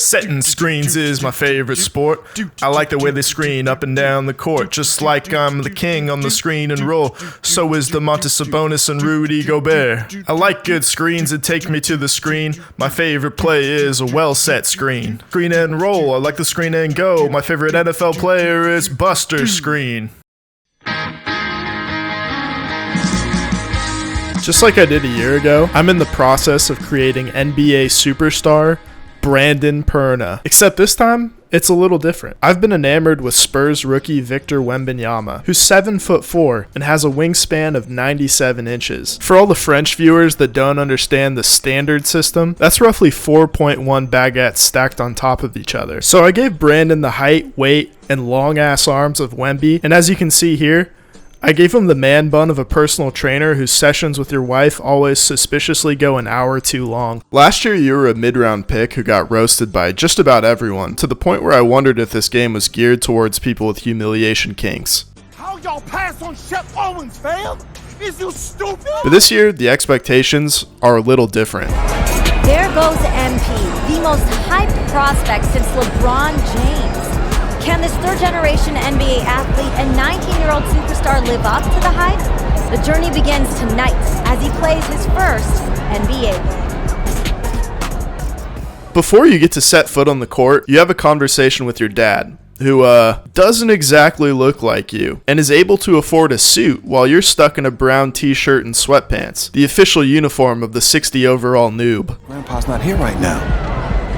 Setting screens is my favorite sport. I like the way they screen up and down the court, just like I'm the king on the screen and roll. So is Domantas Sabonis and Rudy Gobert. I like good screens that take me to the screen. My favorite play is a well-set screen. Screen and roll, I like the screen and go. My favorite NFL player is Buster Screen. Just like I did a year ago, I'm in the process of creating NBA superstar Brandon Perna. Except this time, it's a little different. I've been enamored with Spurs rookie Victor Wembanyama, who's 7'4" and has a wingspan of 97 inches. For all the French viewers that don't understand the standard system, that's roughly 4.1 baguettes stacked on top of each other. So I gave Brandon the height, weight, and long-ass arms of Wemby, and as you can see here, I gave him the man bun of a personal trainer whose sessions with your wife always suspiciously go an hour too long. Last year you were a mid-round pick who got roasted by just about everyone, to the point where I wondered if this game was geared towards people with humiliation kinks. How y'all pass on Shep Owens, fam? Is you stupid? But this year, the expectations are a little different. There goes MP, the most hyped prospect since LeBron James. Can this third-generation NBA athlete and 19-year-old superstar live up to the hype? The journey begins tonight as he plays his first NBA game. Before you get to set foot on the court, you have a conversation with your dad, who doesn't exactly look like you, and is able to afford a suit while you're stuck in a brown t-shirt and sweatpants, the official uniform of the 60 overall noob. Grandpa's not here right now.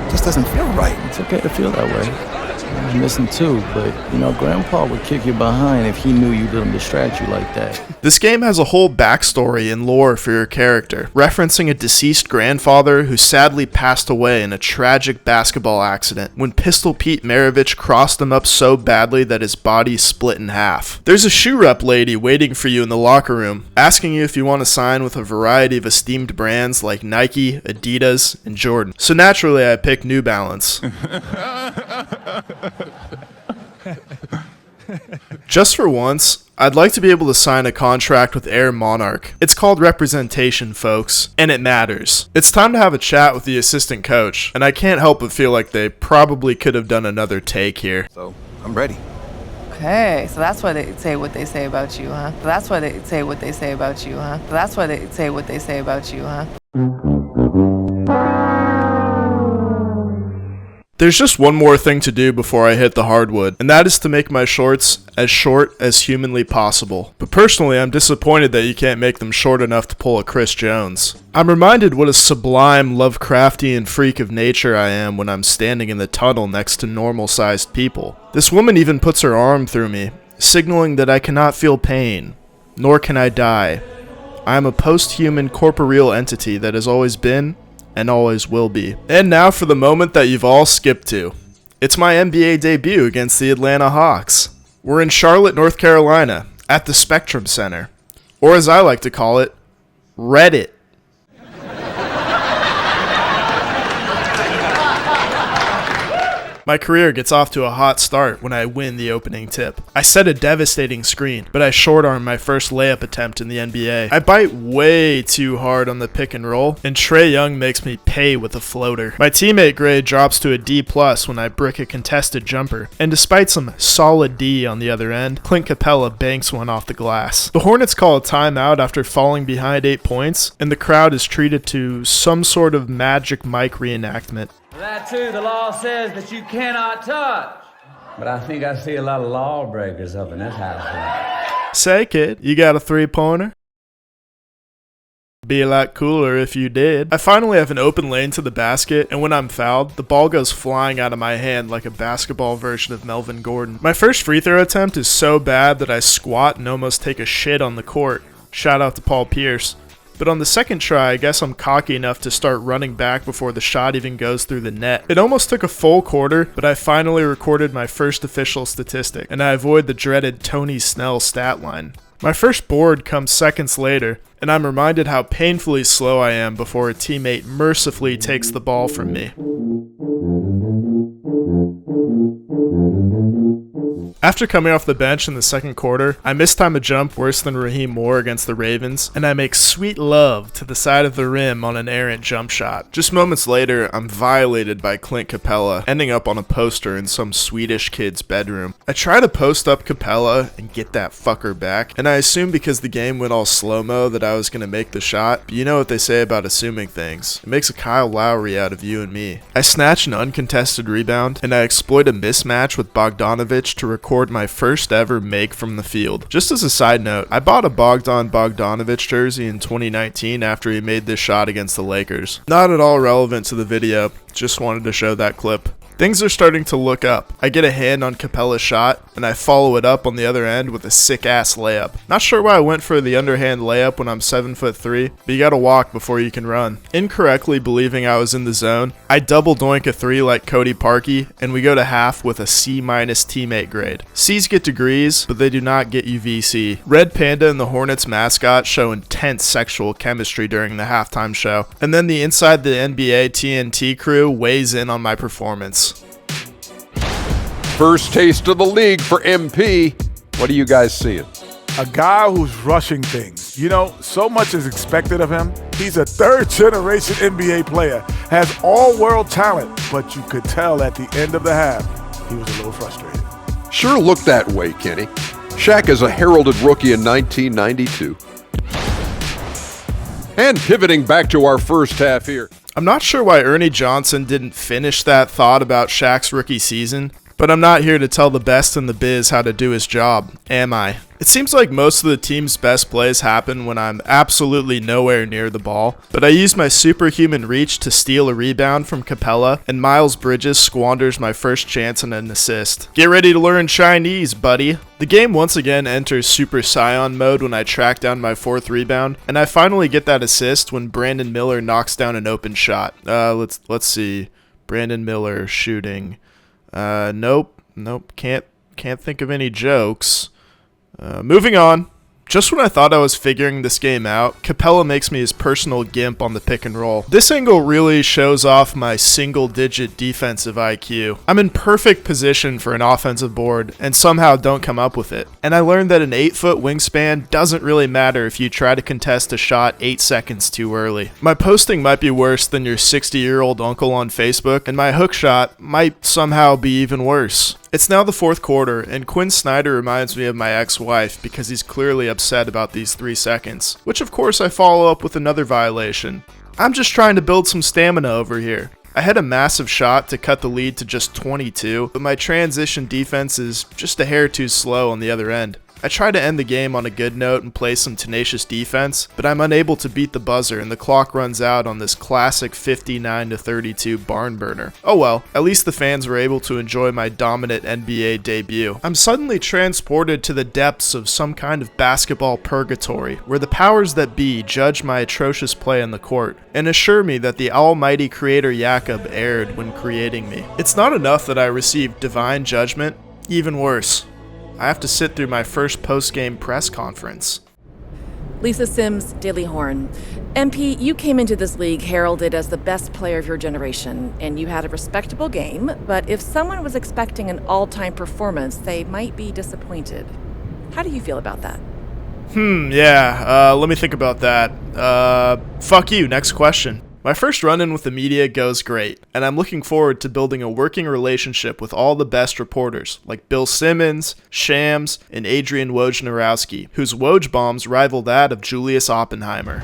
It just doesn't feel right. It's okay to feel that way. I'm missing too, but Grandpa would kick you behind if he knew you didn't distract you like that. This game has a whole backstory and lore for your character, referencing a deceased grandfather who sadly passed away in a tragic basketball accident when Pistol Pete Maravich crossed him up so badly that his body split in half. There's a shoe rep lady waiting for you in the locker room, asking you if you want to sign with a variety of esteemed brands like Nike, Adidas, and Jordan. So naturally I picked New Balance. Just for once, I'd like to be able to sign a contract with Air Monarch. It's called representation, folks, and it matters. It's time to have a chat with the assistant coach, and I can't help but feel like they probably could have done another take here. So, I'm ready. Okay, so that's why they say what they say about you, huh? So that's why they say what they say about you, huh? So that's why they say what they say about you, huh? There's just one more thing to do before I hit the hardwood, and that is to make my shorts as short as humanly possible. But personally, I'm disappointed that you can't make them short enough to pull a Chris Jones. I'm reminded what a sublime, Lovecraftian freak of nature I am when I'm standing in the tunnel next to normal-sized people. This woman even puts her arm through me, signaling that I cannot feel pain, nor can I die. I am a post-human corporeal entity that has always been and always will be. And now for the moment that you've all skipped to. It's my NBA debut against the Atlanta Hawks. We're in Charlotte, North Carolina, at the Spectrum Center. Or as I like to call it, Reddit. My career gets off to a hot start when I win the opening tip. I set a devastating screen, but I short-arm my first layup attempt in the NBA. I bite way too hard on the pick and roll, and Trae Young makes me pay with a floater. My teammate grade drops to a D+ when I brick a contested jumper, and despite some solid D on the other end, Clint Capella banks one off the glass. The Hornets call a timeout after falling behind 8 points, and the crowd is treated to some sort of Magic Mike reenactment. That too, the law says that you cannot touch. But I think I see a lot of lawbreakers up in this house. Say, kid, you got a three-pointer? Be a lot cooler if you did. I finally have an open lane to the basket, and when I'm fouled, the ball goes flying out of my hand like a basketball version of Melvin Gordon. My first free throw attempt is so bad that I squat and almost take a shit on the court. Shout out to Paul Pierce. But on the second try, I guess I'm cocky enough to start running back before the shot even goes through the net. It almost took a full quarter, but I finally recorded my first official statistic, and I avoid the dreaded Tony Snell stat line. My first board comes seconds later, and I'm reminded how painfully slow I am before a teammate mercifully takes the ball from me. After coming off the bench in the second quarter, I mistime a jump worse than Raheem Moore against the Ravens, and I make sweet love to the side of the rim on an errant jump shot. Just moments later, I'm violated by Clint Capella, ending up on a poster in some Swedish kid's bedroom. I try to post up Capella and get that fucker back, and I assume because the game went all slow-mo that I was going to make the shot, but you know what they say about assuming things. It makes a Kyle Lowry out of you and me. I snatch an uncontested rebound, and I exploit a mismatch with Bogdanovich to record my first ever make from the field. Just as a side note, I bought a Bogdanovich jersey in 2019 after he made this shot against the Lakers. Not at all relevant to the video, just wanted to show that clip. Things are starting to look up. I get a hand on Capella's shot, and I follow it up on the other end with a sick-ass layup. Not sure why I went for the underhand layup when I'm 7'3", but you gotta walk before you can run. Incorrectly believing I was in the zone, I double doink a 3 like Cody Parkey, and we go to half with a C- teammate grade. C's get degrees, but they do not get you VC. Red Panda and the Hornets mascot show intense sexual chemistry during the halftime show, and then the Inside the NBA TNT crew weighs in on my performance. First taste of the league for MP. What are you guys seeing? A guy who's rushing things. You know, so much is expected of him. He's a third-generation NBA player, has all-world talent, but you could tell at the end of the half, he was a little frustrated. Sure looked that way, Kenny. Shaq is a heralded rookie in 1992. And pivoting back to our first half here. I'm not sure why Ernie Johnson didn't finish that thought about Shaq's rookie season, but I'm not here to tell the best in the biz how to do his job, am I? It seems like most of the team's best plays happen when I'm absolutely nowhere near the ball, but I use my superhuman reach to steal a rebound from Capella, and Miles Bridges squanders my first chance on an assist. Get ready to learn Chinese, buddy. The game once again enters Super Saiyan mode when I track down my fourth rebound, and I finally get that assist when Brandon Miller knocks down an open shot. Let's see. Brandon Miller shooting. Nope, can't think of any jokes. Moving on. Just when I thought I was figuring this game out, Capella makes me his personal gimp on the pick and roll. This angle really shows off my single-digit defensive IQ. I'm in perfect position for an offensive board, and somehow don't come up with it. And I learned that an 8-foot wingspan doesn't really matter if you try to contest a shot 8 seconds too early. My posting might be worse than your 60-year-old uncle on Facebook, and my hook shot might somehow be even worse. It's now the fourth quarter, and Quinn Snyder reminds me of my ex-wife because he's clearly upset about these 3 seconds, which of course I follow up with another violation. I'm just trying to build some stamina over here. I had a massive shot to cut the lead to just 22, but my transition defense is just a hair too slow on the other end. I try to end the game on a good note and play some tenacious defense, but I'm unable to beat the buzzer and the clock runs out on this classic 59-32 barn burner. Oh well, at least the fans were able to enjoy my dominant NBA debut. I'm suddenly transported to the depths of some kind of basketball purgatory, where the powers that be judge my atrocious play on the court, and assure me that the almighty creator Jakob erred when creating me. It's not enough that I received divine judgment, even worse. I have to sit through my first post-game press conference. Lisa Sims, Daily Horn. MP, you came into this league heralded as the best player of your generation, and you had a respectable game, but if someone was expecting an all-time performance, they might be disappointed. How do you feel about that? Let me think about that. Fuck you, next question. My first run-in with the media goes great, and I'm looking forward to building a working relationship with all the best reporters, like Bill Simmons, Shams, and Adrian Wojnarowski, whose Woj bombs rival that of Julius Oppenheimer.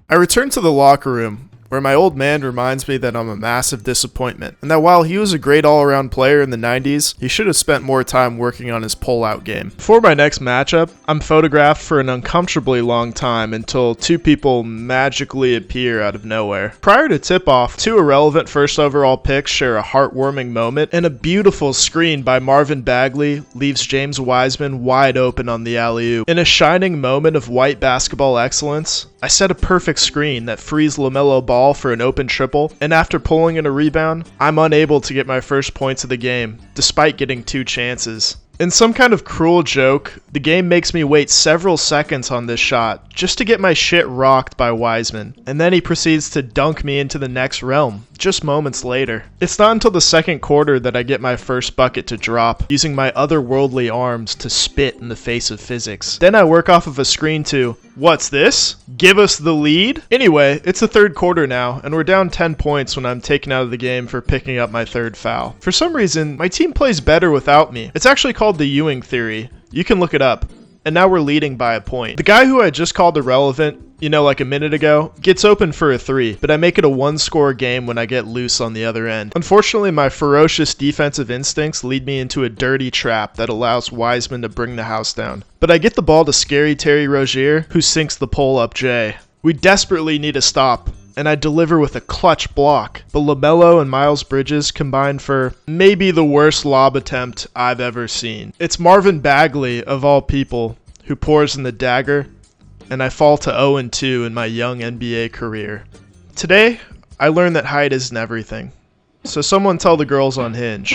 I return to the locker room, where my old man reminds me that I'm a massive disappointment, and that while he was a great all-around player in the 90s, he should have spent more time working on his pull-out game. For my next matchup, I'm photographed for an uncomfortably long time until 2 people magically appear out of nowhere. Prior to tip-off, 2 irrelevant first overall picks share a heartwarming moment, and a beautiful screen by Marvin Bagley leaves James Wiseman wide open on the alley-oop. In a shining moment of white basketball excellence, I set a perfect screen that frees LaMelo Ball for an open triple, and after pulling in a rebound, I'm unable to get my first points of the game, despite getting 2 chances. In some kind of cruel joke, the game makes me wait several seconds on this shot, just to get my shit rocked by Wiseman, and then he proceeds to dunk me into the next realm, just moments later. It's not until the second quarter that I get my first bucket to drop, using my otherworldly arms to spit in the face of physics. Then I work off of a screen to, what's this? Give us the lead? Anyway, it's the third quarter now, and we're down 10 points when I'm taken out of the game for picking up my third foul. For some reason, my team plays better without me. It's actually called the Ewing theory. You can look it up. And now we're leading by a point. The guy who I just called irrelevant, like a minute ago, gets open for a 3, but I make it a 1-score game when I get loose on the other end. Unfortunately, my ferocious defensive instincts lead me into a dirty trap that allows Wiseman to bring the house down. But I get the ball to scary Terry Rozier, who sinks the pull-up J. We desperately need a stop, and I deliver with a clutch block. But LaMelo and Miles Bridges combined for maybe the worst lob attempt I've ever seen. It's Marvin Bagley, of all people, who pours in the dagger, and I fall to 0-2 in my young NBA career. Today, I learned that height isn't everything. So someone tell the girls on Hinge.